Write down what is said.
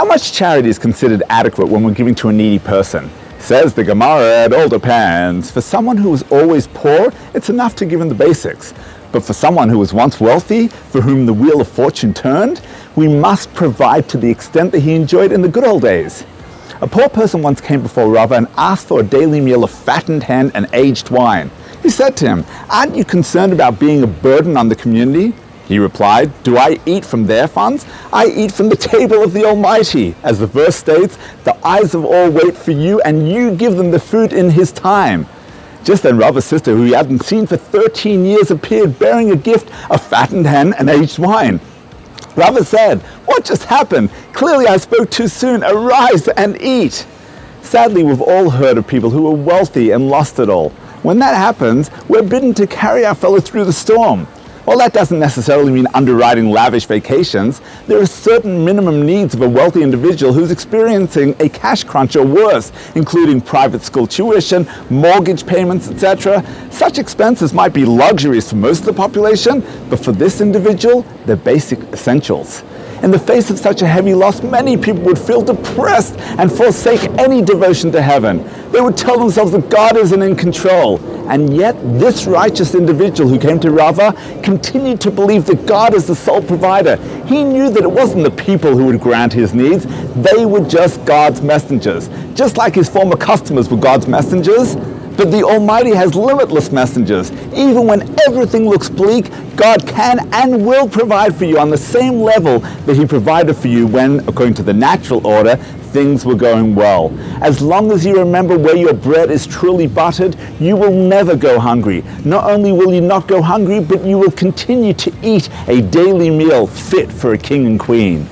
How much charity is considered adequate when we're giving to a needy person? Says the Gemara, it all depends. For someone who was always poor, it's enough to give him the basics. But for someone who was once wealthy, for whom the wheel of fortune turned, we must provide to the extent that he enjoyed in the good old days. A poor person once came before Rava and asked for a daily meal of fattened hen and aged wine. He said to him, "Aren't you concerned about being a burden on the community?" He replied, "Do I eat from their funds? I eat from the table of the Almighty." As the verse states, "The eyes of all wait for you, and you give them the food in His time." Just then Rava's sister, who he hadn't seen for 13 years, appeared bearing a gift of fattened hen and aged wine. Rava said, "What just happened? Clearly I spoke too soon. Arise and eat." Sadly, we've all heard of people who were wealthy and lost it all. When that happens, we're bidden to carry our fellow through the storm. While that doesn't necessarily mean underwriting lavish vacations, there are certain minimum needs of a wealthy individual who's experiencing a cash crunch or worse, including private school tuition, mortgage payments, etc. Such expenses might be luxuries for most of the population, but for this individual, they're basic essentials. In the face of such a heavy loss, many people would feel depressed and forsake any devotion to heaven. They would tell themselves that God isn't in control. And yet, this righteous individual who came to Rava continued to believe that God is the sole provider. He knew that it wasn't the people who would grant his needs, they were just God's messengers. Just like his former customers were God's messengers, but the Almighty has limitless messengers. Even when everything looks bleak, God can and will provide for you on the same level that He provided for you when, according to the natural order, things were going well. As long as you remember where your bread is truly buttered, you will never go hungry. Not only will you not go hungry, but you will continue to eat a daily meal fit for a king and queen.